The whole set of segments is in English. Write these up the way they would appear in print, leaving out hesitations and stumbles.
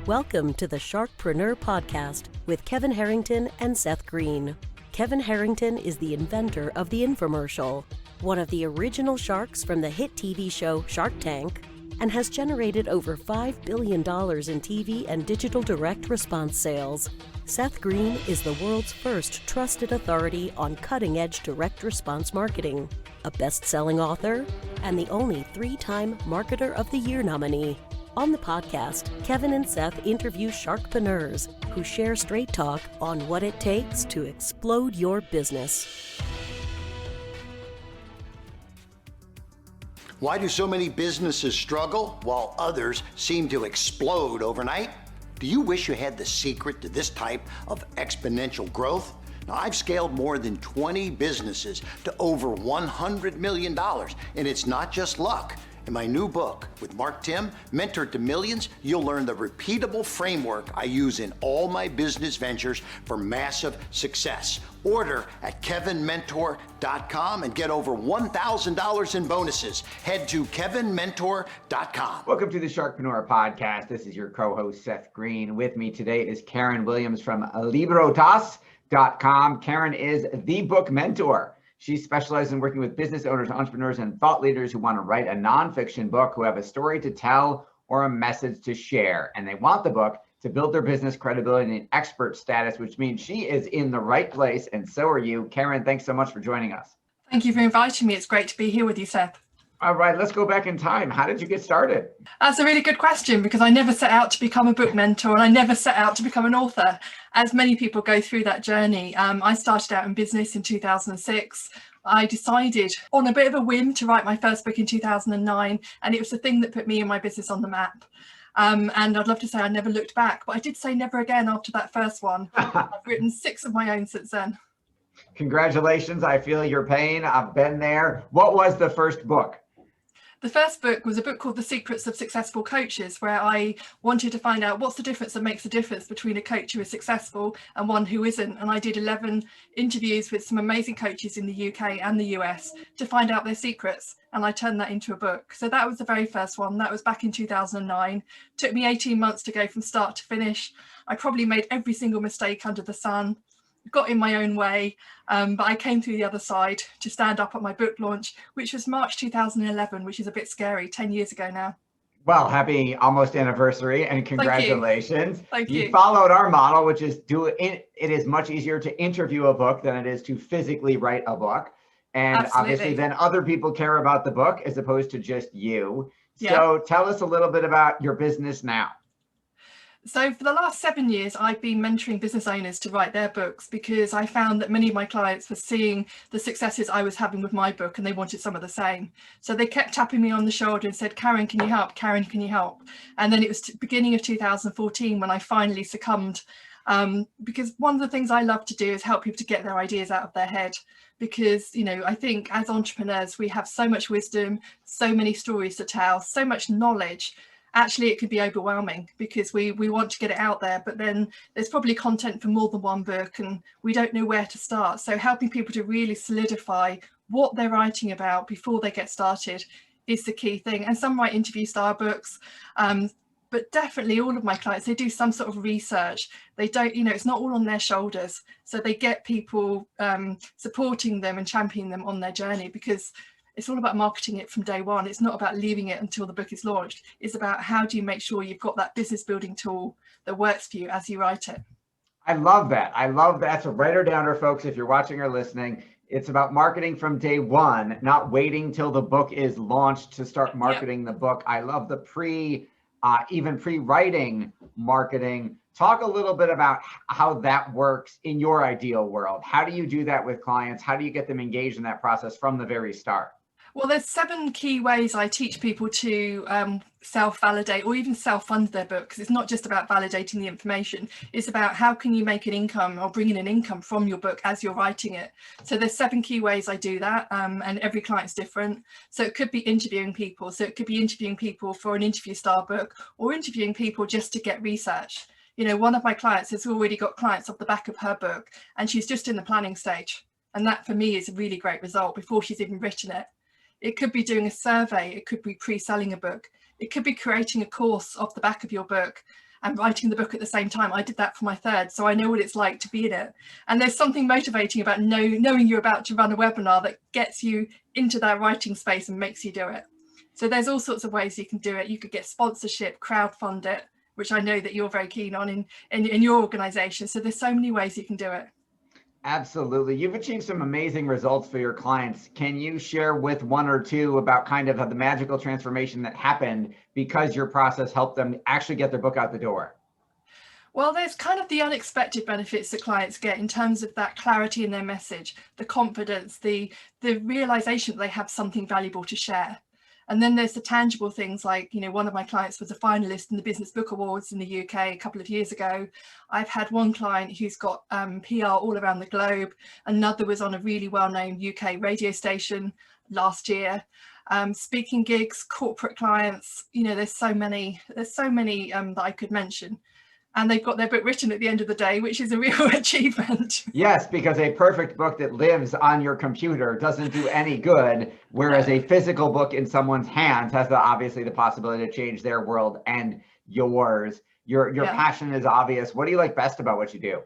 Welcome to the Sharkpreneur podcast with Kevin Harrington and Seth Greene. Kevin Harrington is the inventor of the infomercial, one of the original sharks from the hit TV show Shark Tank, and has generated over $5 billion in TV and digital direct response sales. Seth Greene is the world's first trusted authority on cutting-edge direct response marketing, a best-selling author, and the only 3-time Marketer of the Year nominee. On the podcast, Kevin and Seth interview Sharkpreneurs who share straight talk on what it takes to explode your business. Why do so many businesses struggle while others seem to explode overnight? Do you wish you had the secret to this type of exponential growth? Now, I've scaled more than 20 businesses to over $100 million, and it's not just luck. In my new book with Mark Tim, Mentor to Millions, you'll learn the repeatable framework I use in all my business ventures for massive success. Order at kevinmentor.com and get over $1,000 in bonuses. Head to kevinmentor.com. Welcome to the Sharkpreneur podcast. This is your co-host, Seth Greene. With me today is Karen Williams from librotas.com. Karen is the book mentor. She specializes in working with business owners, entrepreneurs, and thought leaders who want to write a nonfiction book, who have a story to tell or a message to share. And they want the book to build their business credibility and expert status, which means she is in the right place, and so are you. Karen, thanks so much for joining us. Thank you for inviting me. It's great to be here with you, Seth. All right, let's go back in time. How did you get started? That's a really good question, because I never set out to become a book mentor, and I never set out to become an author. As many people go through that journey, I started out in business in 2006. I decided on a bit of a whim to write my first book in 2009, and it was the thing that put me and my business on the map. And I'd love to say I never looked back, but I did say never again after that first one. I've written 6 of my own since then. Congratulations. I feel your pain. I've been there. What was the first book? The first book was a book called The Secrets of Successful Coaches, where I wanted to find out what's the difference that makes a difference between a coach who is successful and one who isn't. And I did 11 interviews with some amazing coaches in the UK and the US to find out their secrets. And I turned that into a book. So that was the very first one. That was back in 2009. Took me 18 months to go from start to finish. I probably made every single mistake under the sun. Got in my own way, but I came through the other side to stand up at my book launch, which was March 2011, which is a bit scary, 10 years ago now. Well, happy almost anniversary and congratulations. Thank you. You followed our model, which is it is much easier to interview a book than it is to physically write a book. And Absolutely. Obviously then other people care about the book as opposed to just you. Yeah. So tell us a little bit about your business now. So for the last 7 years, I've been mentoring business owners to write their books, because I found that many of my clients were seeing the successes I was having with my book, and they wanted some of the same. So they kept tapping me on the shoulder and said, Karen, can you help? Karen, can you help? And then it was beginning of 2014 when I finally succumbed, because one of the things I love to do is help people to get their ideas out of their head. Because, you know, I think as entrepreneurs, we have so much wisdom, so many stories to tell, so much knowledge. Actually, it can be overwhelming because we want to get it out there, but then there's probably content for more than one book and we don't know where to start. So helping people to really solidify what they're writing about before they get started is the key thing. And some write interview style books, but definitely all of my clients, they do some sort of research. They don't, you know, it's not all on their shoulders. So they get people supporting them and championing them on their journey, because it's all about marketing it from day one. It's not about leaving it until the book is launched. It's about how do you make sure you've got that business building tool that works for you as you write it. I love that. I love that. So write her down, folks, if you're watching or listening. It's about marketing from day one, not waiting till the book is launched to start marketing the book. I love the even pre-writing marketing. Talk a little bit about how that works in your ideal world. How do you do that with clients? How do you get them engaged in that process from the very start? Well, there's 7 key ways I teach people to self-validate or even self-fund their book, because it's not just about validating the information. It's about how can you make an income or bring in an income from your book as you're writing it. So there's 7 key ways I do that, and every client's different. So it could be interviewing people. So it could be interviewing people for an interview style book, or interviewing people just to get research. You know, one of my clients has already got clients off the back of her book, and she's just in the planning stage. And that for me is a really great result before she's even written it. It could be doing a survey. It could be pre-selling a book. It could be creating a course off the back of your book. and writing the book at the same time. I did that for my third, so I know what it's like to be in it. And there's something motivating about knowing you're about to run a webinar that gets you into that writing space and makes you do it. So there's all sorts of ways you can do it. You could get sponsorship, crowdfund it, which I know that you're very keen on in your organization. So there's so many ways you can do it. Absolutely. You've achieved some amazing results for your clients. Can you share with one or two about kind of the magical transformation that happened because your process helped them actually get their book out the door? Well, there's kind of the unexpected benefits that clients get in terms of that clarity in their message, the confidence, the realization that they have something valuable to share. And then there's the tangible things like, one of my clients was a finalist in the Business Book Awards in the UK a couple of years ago. I've had one client who's got PR all around the globe. Another was on a really well-known UK radio station last year. Speaking gigs, corporate clients, there's so many that I could mention. And they've got their book written at the end of the day, which is a real achievement. Yes, because a perfect book that lives on your computer doesn't do any good, whereas a physical book in someone's hands has obviously the possibility to change their world and yours. Your passion is obvious. What do you like best about what you do?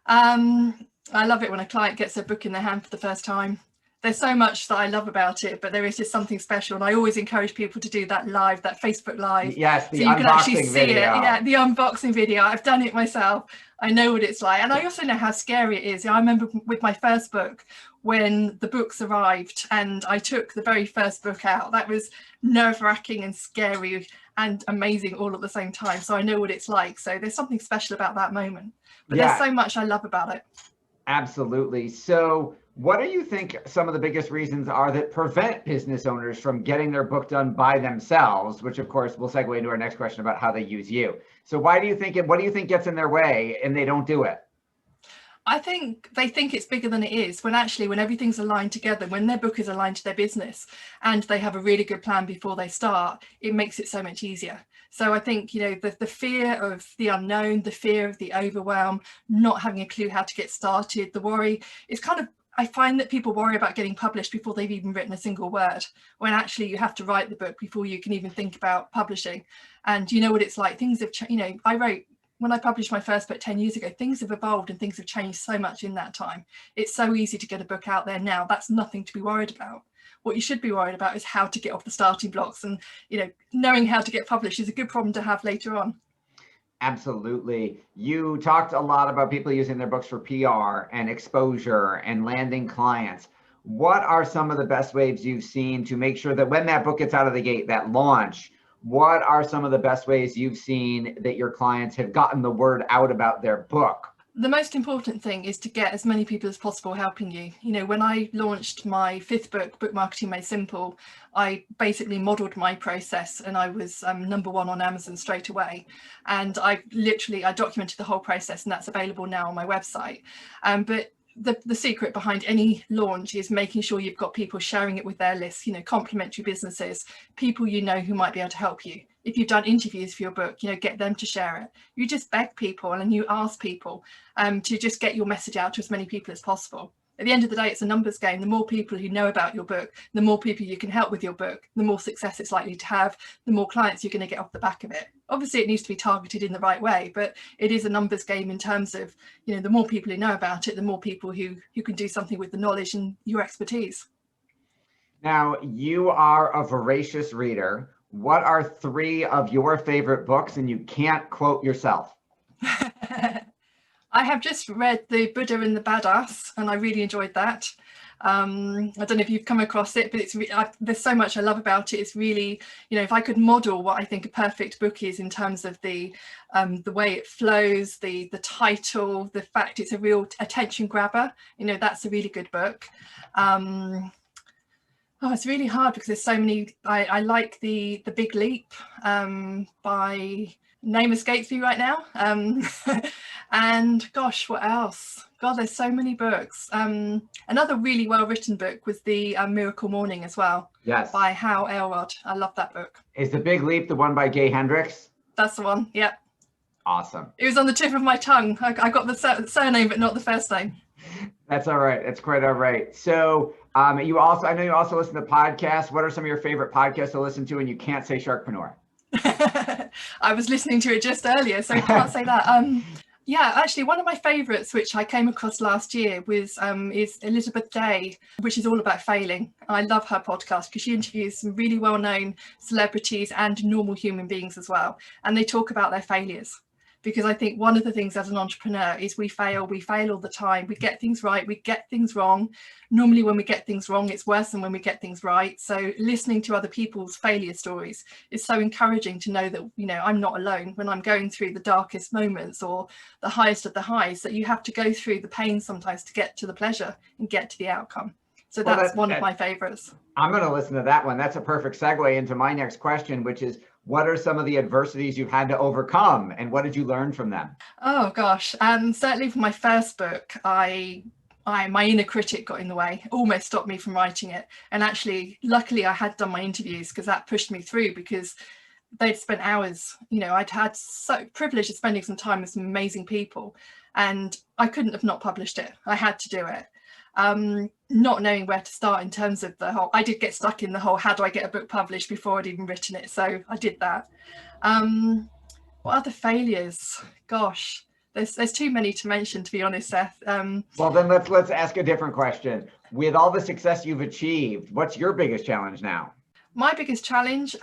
I love it when a client gets their book in their hand for the first time. There's so much that I love about it, but there is just something special. And I always encourage people to do that live, that Facebook Live. Yes, the so you can actually unboxing see video. it. Yeah, the unboxing video. I've done it myself. I know what it's like. And I also know how scary it is. I remember with my first book, when the books arrived and I took the very first book out, that was nerve-wracking and scary and amazing all at the same time. So I know what it's like. So there's something special about that moment. But there's so much I love about it. Absolutely. So what do you think some of the biggest reasons are that prevent business owners from getting their book done by themselves, which of course will segue into our next question about how they use you. So what do you think gets in their way and they don't do it? I think they think it's bigger than it is, when actually, when everything's aligned together, when their book is aligned to their business and they have a really good plan before they start, it makes it so much easier. So I think, the fear of the unknown, the fear of the overwhelm, not having a clue how to get started, the worry is I find that people worry about getting published before they've even written a single word, when actually you have to write the book before you can even think about publishing. And you know what it's like, things have changed. When I published my first book 10 years ago, things have evolved and things have changed so much in that time. It's so easy to get a book out there now. That's nothing to be worried about. What you should be worried about is how to get off the starting blocks, and knowing how to get published is a good problem to have later on. Absolutely. You talked a lot about people using their books for PR and exposure and landing clients. What are some of the best ways you've seen to make sure that when that book gets out of the gate, that launch, what are some of the best ways you've seen that your clients have gotten the word out about their book? The most important thing is to get as many people as possible helping you. When I launched my fifth book, Book Marketing Made Simple, I basically modeled my process and I was #1 on Amazon straight away. And I documented the whole process, and that's available now on my website. But the secret behind any launch is making sure you've got people sharing it with their lists, complementary businesses, people who might be able to help you. If you've done interviews for your book, get them to share it. You just beg people and you ask people to just get your message out to as many people as possible. At the end of the day, it's a numbers game. The more people who know about your book, the more people you can help with your book, the more success it's likely to have, the more clients you're going to get off the back of it. Obviously, it needs to be targeted in the right way, but it is a numbers game in terms of, the more people who know about it, the more people who can do something with the knowledge and your expertise. Now, you are a voracious reader. What are 3 of your favorite books, and you can't quote yourself? I have just read The Buddha and the Badass, and I really enjoyed that. I don't know if you've come across it, but there's so much I love about it. It's really, if I could model what I think a perfect book is in terms of the way it flows, the title, the fact it's a real attention grabber, that's a really good book. It's really hard because there's so many. I like the Big Leap by, name escapes me right now. And gosh, what else? God, there's so many books. Another really well written book was the Miracle Morning as well. Yes. By Hal Elrod. I love that book. Is The Big Leap the one by Gay Hendricks? That's the one. Yep. Awesome. It was on the tip of my tongue. I got the surname, but not the first name. That's all right. That's quite all right. So I know you also listen to podcasts. What are some of your favorite podcasts to listen to, and you can't say Sharkpreneur? I was listening to it just earlier, so I can't say that. Yeah, actually, one of my favourites, which I came across last year, was is Elizabeth Day, which is all about failing. I love her podcast because she interviews some really well-known celebrities and normal human beings as well, and they talk about their failures. Because I think one of the things as an entrepreneur is we fail all the time. We get things right, we get things wrong. Normally when we get things wrong, it's worse than when we get things right. So listening to other people's failure stories is so encouraging to know that, you know, I'm not alone when I'm going through the darkest moments or the highest of the highs, that you have to go through the pain sometimes to get to the pleasure and get to the outcome. So that's one of my favorites. I'm going to listen to that one. That's a perfect segue into my next question, which is, what are some of the adversities you've had to overcome and what did you learn from them? Oh gosh, certainly for my first book, my inner critic got in the way, almost stopped me from writing it. And actually, luckily I had done my interviews because that pushed me through, because they'd spent hours, you know, I'd had so privilege of spending some time with some amazing people, and I couldn't have not published it. I had to do it. Not knowing where to start in terms of the whole, I did get stuck in the whole, how do I get a book published before I'd even written it? So I did that. What other failures? Gosh, there's too many to mention, to be honest, Seth. Well, then let's ask a different question. With all the success you've achieved, what's your biggest challenge now? My biggest challenge,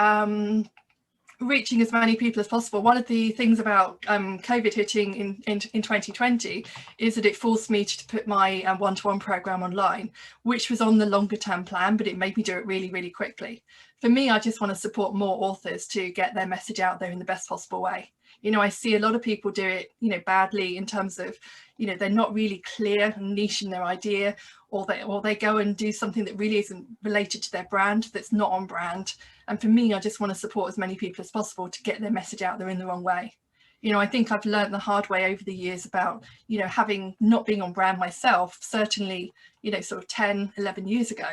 reaching as many people as possible. One of the things about COVID hitting in 2020 is that it forced me to put my one-to-one program online, which was on the longer term plan, but it made me do it really, really quickly. For me, I just want to support more authors to get their message out there in the best possible way. You know, I see a lot of people do it, you know, badly in terms of, you know, they're not really clear and niche in their idea, or they go and do something that really isn't related to their brand, that's not on brand. And for me, I just want to support as many people as possible to get their message out there in the wrong way. You know, I think I've learned the hard way over the years about, you know, having not being on brand myself, certainly, you know, sort of 10, 11 years ago.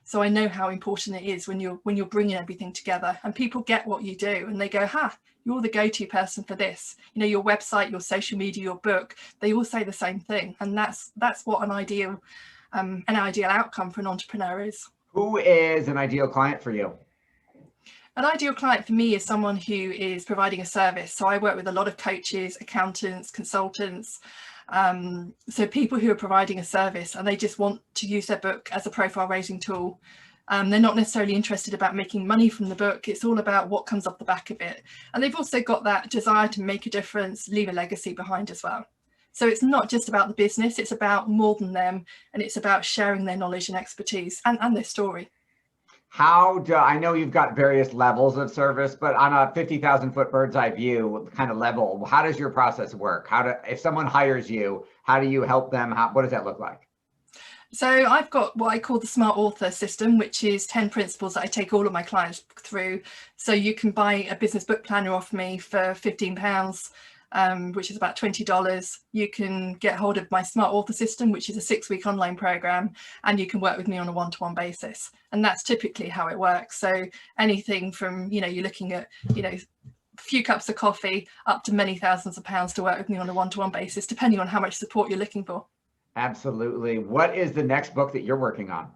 So I know how important it is when you're bringing everything together and people get what you do and they go, ha, you're the go-to person for this. You know, your website, your social media, your book, they all say the same thing. And that's what an ideal outcome for an entrepreneur is. Who is an ideal client for you? An ideal client for me is someone who is providing a service. So I work with a lot of coaches, accountants, consultants, so people who are providing a service and they just want to use their book as a profile raising tool. They're not necessarily interested about making money from the book. It's all about what comes off the back of it. And they've also got that desire to make a difference, leave a legacy behind as well. So it's not just about the business, it's about more than them, and it's about sharing their knowledge and expertise and their story. I know you've got various levels of service, but on a 50,000 foot bird's eye view kind of level, how does your process work? If someone hires you, how do you help them? What does that look like? So I've got what I call the Smart Author system, which is 10 principles that I take all of my clients through. So you can buy a business book planner off me for £15. Which is about $20. You can get hold of my Smart Author system, which is a 6-week online program, and you can work with me on a one-to-one basis. And that's typically how it works. So anything from, you know, you're looking at, you know, a few cups of coffee up to many thousands of pounds to work with me on a one-to-one basis, depending on how much support you're looking for. Absolutely. What is the next book that you're working on?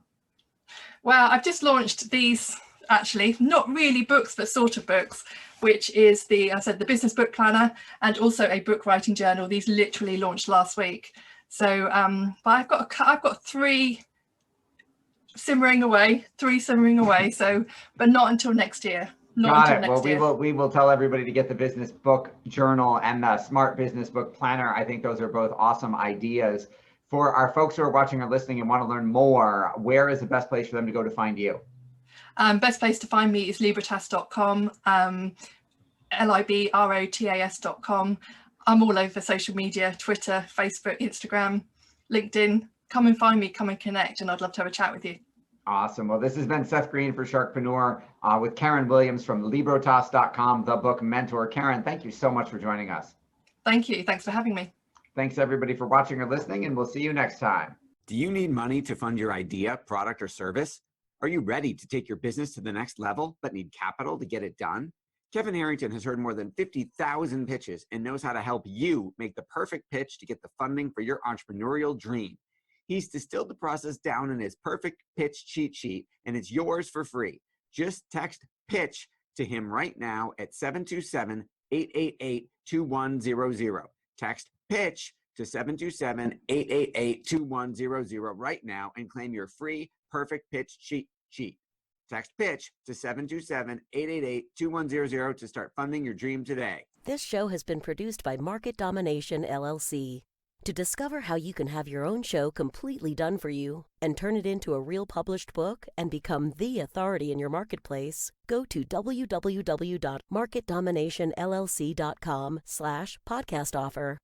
Well, I've just launched these, actually, not really books, but sort of books, which is the business book planner and also a book writing journal. These literally launched last week. So, but I've got three simmering away. So, but not until next year. We will tell everybody to get the business book journal and the Smart Business Book Planner. I think those are both awesome ideas. For our folks who are watching or listening and want to learn more, where is the best place for them to go to find you? Best place to find me is librotas.com, librotas.com. I'm all over social media, Twitter, Facebook, Instagram, LinkedIn. Come and find me, come and connect, and I'd love to have a chat with you. Awesome. Well, this has been Seth Greene for Sharkpreneur with Karen Williams from librotas.com, the book mentor. Karen, thank you so much for joining us. Thank you. Thanks for having me. Thanks everybody for watching or listening, and we'll see you next time. Do you need money to fund your idea, product, or service? Are you ready to take your business to the next level, but need capital to get it done? Kevin Harrington has heard more than 50,000 pitches and knows how to help you make the perfect pitch to get the funding for your entrepreneurial dream. He's distilled the process down in his perfect pitch cheat sheet, and it's yours for free. Just text PITCH to him right now at 727-888-2100. Text PITCH to 727-888-2100 right now and claim your free perfect pitch cheat sheet. Text PITCH to 727-888-2100 to start funding your dream today. This show has been produced by Market Domination, LLC. To discover how you can have your own show completely done for you and turn it into a real published book and become the authority in your marketplace, go to www.marketdominationllc.com/podcast offer.